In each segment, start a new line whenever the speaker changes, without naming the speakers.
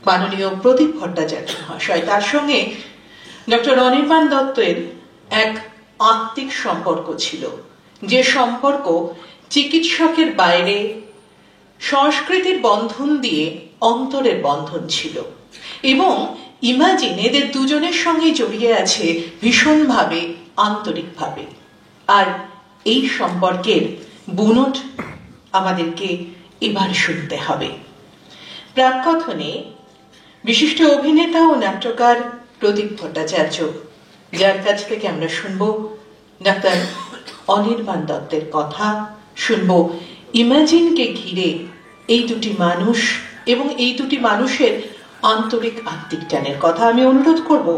মাননীয় প্রদীপ ভট্টাচার্য মহাশয়, তার সঙ্গে ডক্টর অনির্বাণ দত্তের এক আত্মিক সম্পর্ক ছিল, যে সম্পর্ক চিকিৎসকের বাইরে সংস্কৃতির বন্ধন দিয়ে অন্তরের বন্ধন ছিল। এবং ইমাজিন এদের দুজনের সঙ্গে জড়িয়ে আছে ভীষণভাবে, আন্তরিকভাবে। আর এই সম্পর্কের বুনট আমাদেরকে এবার শুনতে হবে। প্রাককথনে বিশিষ্ট অভিনেতা ও নাট্যকার প্রদীপ ভট্টাচার্য, যার কাছ থেকে আমরা শুনব ডাক্তার অনির্বাণ দত্তের কথা, শুনব ইমাজিনকে ঘিরে এই দুটি মানুষ এবং এই দুটি মানুষের আন্তরিক আত্মিক টানের কথা। আমি অনুরোধ করব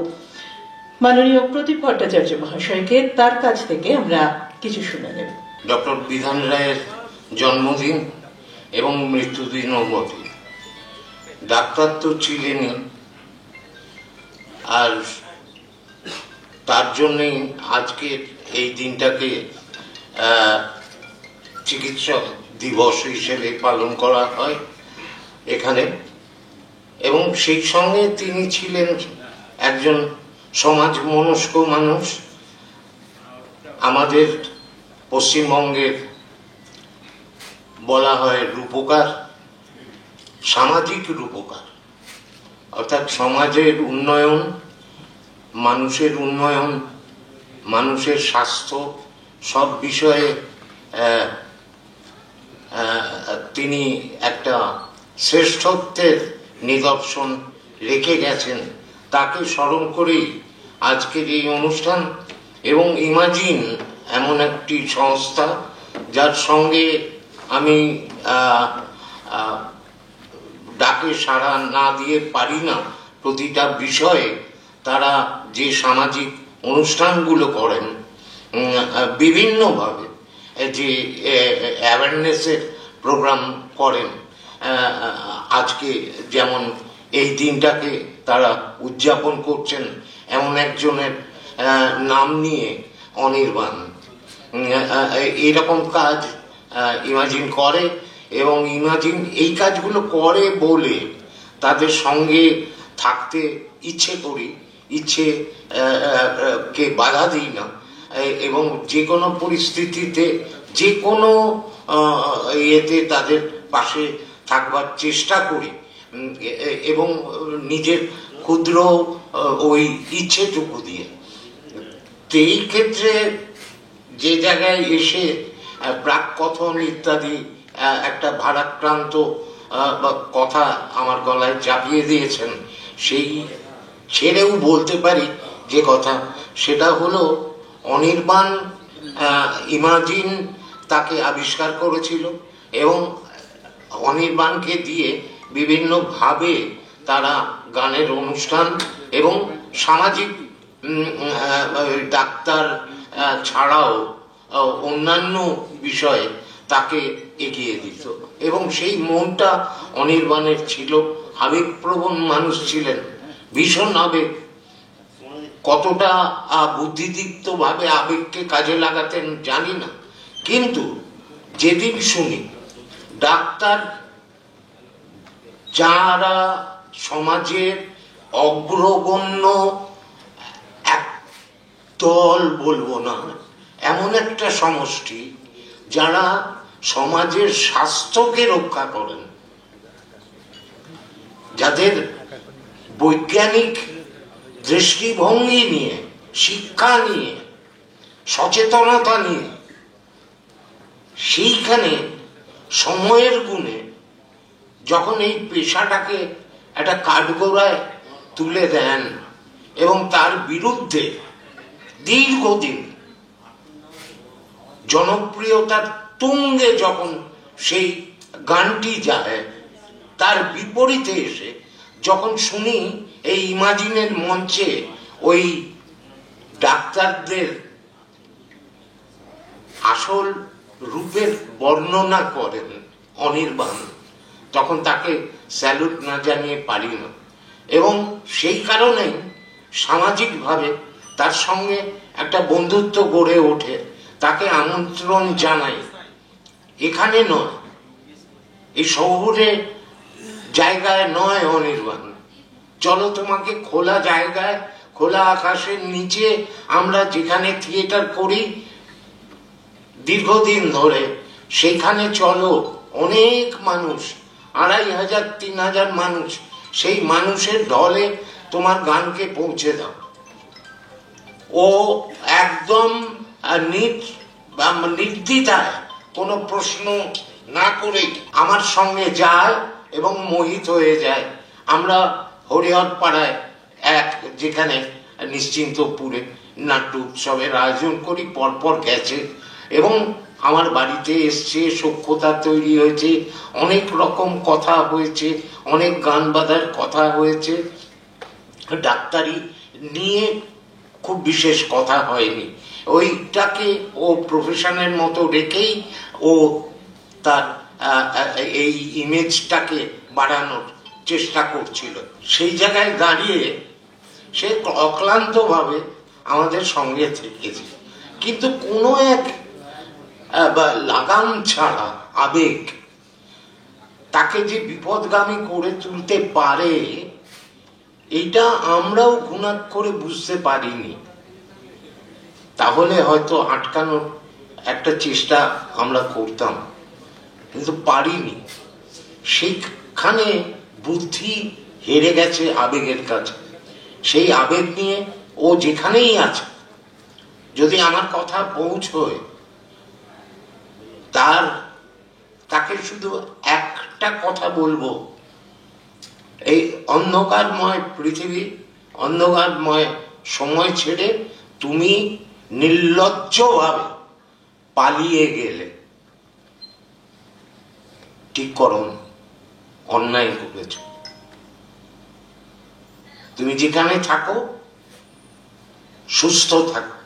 মাননীয় প্রদীপ ভট্টাচার্য মহাশয়কে তার কাছ থেকে আমরা কিছু শুনে নেব।
ডক্টর বিধান রায়ের জন্মদিন এবং মৃত্যুদিনও বটে। ডাক্তার তো ছিলেনই, আর তার জন্যই আজকের এই দিনটাকে চিকিৎসক দিবস হিসেবে পালন করা হয় এখানে। এবং সেই সঙ্গে তিনি ছিলেন একজন সমাজ মনস্ক মানুষ। আমাদের পশ্চিমবঙ্গের বলা হয় রূপকার, সামাজিক রূপকার, অর্থাৎ সমাজের উন্নয়ন, মানুষের উন্নয়ন, মানুষের স্বাস্থ্য, সব বিষয়ে তিনি একটা শ্রেষ্ঠত্বের নিদর্শন রেখে গেছেন। তাকে স্মরণ করেই আজকের এই অনুষ্ঠান। এবং ইমাজিন এমন একটি সংস্থা যার সঙ্গে আমি ডাকে সাড়া না দিয়ে পারি না। প্রতিটা বিষয়ে তারা যে সামাজিক অনুষ্ঠানগুলো করেন, বিভিন্নভাবে যে অ্যাওয়ারনেসের প্রোগ্রাম করেন, আজকে যেমন এই দিনটাকে তারা উদযাপন করছেন এমন একজনের নাম নিয়ে, অনির্বাণ, এরকম কাজ ইমাজিন করে। এবং ইমাজিন এই কাজগুলো করে বলে তাদের সঙ্গে থাকতে ইচ্ছে করি, ইচ্ছে কে বাধা দিই না। এবং যে কোনো পরিস্থিতিতে, যে কোনো ইয়েতে তাদের পাশে থাকবার চেষ্টা করি। এবং নিজের ক্ষুদ্র ওই ইচ্ছেটুকু দিয়ে। তো এই ক্ষেত্রে যে জায়গায় এসে প্রাককথন ইত্যাদি একটা ভারাক্রান্ত কথা আমার গলায় চাপিয়ে দিয়েছেন, সেই ছেড়েও বলতে পারি যে কথা, সেটা হলো অনির্বাণ ইমাজিন তাকে আবিষ্কার করেছিল এবং অনির্বাণকে দিয়ে বিভিন্নভাবে তারা গানের অনুষ্ঠান এবং সামাজিক ডাক্তার ছাড়াও অন্যান্য বিষয়ে তাকে এগিয়ে দিত। এবং সেই মনটা অনির্বাণের ছিল। আবেগপ্রবণ মানুষ ছিলেন, ভীষণ আবেগ। কতটা বুদ্ধিদীপ্ত ভাবে আবেগকে কাজে লাগাতেন জানি না, কিন্তু যেদিন শুনি ডাক্তার যারা সমাজের অগ্রগণ্য এক দল, বলবো না, এমন একটা সমষ্টি যারা সমাজের স্বাস্থ্যকে রক্ষা করেন, যাদের বৈজ্ঞানিক দৃষ্টিভঙ্গি নিয়ে, শিক্ষা নিয়ে, সচেতনতা নিয়ে, সেইখানে সময়ের গুণে যখন এই পেশাটাকে একটা কাঠগড়ায় তুলে দেন এবং তার বিরুদ্ধে দীর্ঘদিন জনপ্রিয়তার তুঙ্গে যখন সেই গানটি যায়, তার বিপরীতে এসে যখন শুনি এই ইমাজিনের মঞ্চে ওই ডাক্তারদের আসল রূপের বর্ণনা করেন অনির্বাণ, তখন তাকে স্যালুট না জানিয়ে পারি না। এবং সেই কারণেই সামাজিকভাবে তার সঙ্গে একটা বন্ধুত্ব গড়ে ওঠে। তাকে আমন্ত্রণ জানাই, এখানে নয়, এই শহরে জায়গায় নয় অনির্বাণ, চলো তোমাকে খোলা জায়গায়, খোলা আকাশের নিচে, আমরা যেখানে থিয়েটার করি দীর্ঘদিন ধরে, সেখানে চলো। অনেক মানুষ, 2500 3000 মানুষ, সেই মানুষের ঢলে তোমার গানকে পৌঁছে দাও। ও একদম নির্দ্বিধায়, কোনো প্রশ্ন না করে আমার সঙ্গে যায় এবং মোহিত হয়ে যায়। আমরা হরিহর পাড়ায় যেখানে নিশ্চিন্তপুরে নাট্য উৎসবের আয়োজন করি, পরপর গেছে এবং আমার বাড়িতে এসছে, সখ্যতা তৈরি হয়েছে, অনেক রকম কথা হয়েছে, অনেক গান বাঁধার কথা হয়েছে। ডাক্তারি নিয়ে খুব বিশেষ কথা হয়নি, ওইটাকে ও প্রফেশনের মতো রেখেই ও তার এই ইমেজটাকে বাড়ানোর চেষ্টা করছিল। সেই জায়গায় দাঁড়িয়ে সে অক্লান্তভাবে আমাদের সঙ্গে থেকেছে, কিন্তু কোনো এক লাগাম ছাড়া আবেগ তাকে যে বিপদগামী করে তুলতে পারে, এইটা আমরাও ঘুণাক্ষরে বুঝতে পারিনি। তাহলে হয়তো আটকানোর একটা চেষ্টা আমরা করতাম, কিন্তু পারিনি। সেইখানে বুদ্ধি হেরে গেছে আবেগের কাছে। সেই আবেগ নিয়ে ও যেখানেই আছে, যদি আমার কথা পৌঁছয়, তাকে শুধু একটা কথা বলবো, এই অন্ধকারময় পৃথিবী, অন্ধকারময় সময় ছেড়ে তুমি নির্লজ্জভাবে পালিয়ে গেলে। ঠিক করো, অন্যায় করেছ। তুমি যেখানে থাকো সুস্থ থাকো।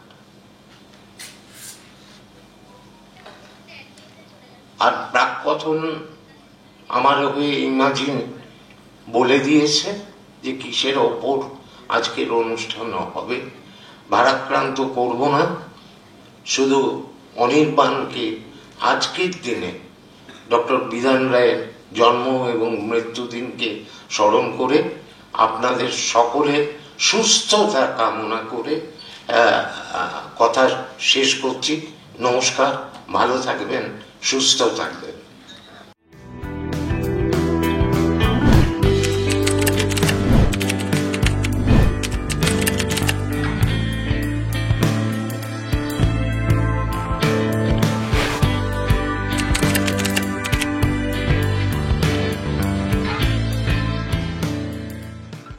আর প্রাককথন আমার হয়ে ইমাজিন বলে দিয়েছে যে কিসের ওপর আজকের অনুষ্ঠান হবে। ভারাক্রান্ত করব না, শুধু অনির্বাণকে আজকের দিনে ডক্টর বিধান রায়ের জন্ম এবং মৃত্যুদিনকে স্মরণ করে আপনাদের সকলের সুস্থতা কামনা করে কথা শেষ করছি। নমস্কার, ভালো থাকবেন, সুস্থ থাকবেন।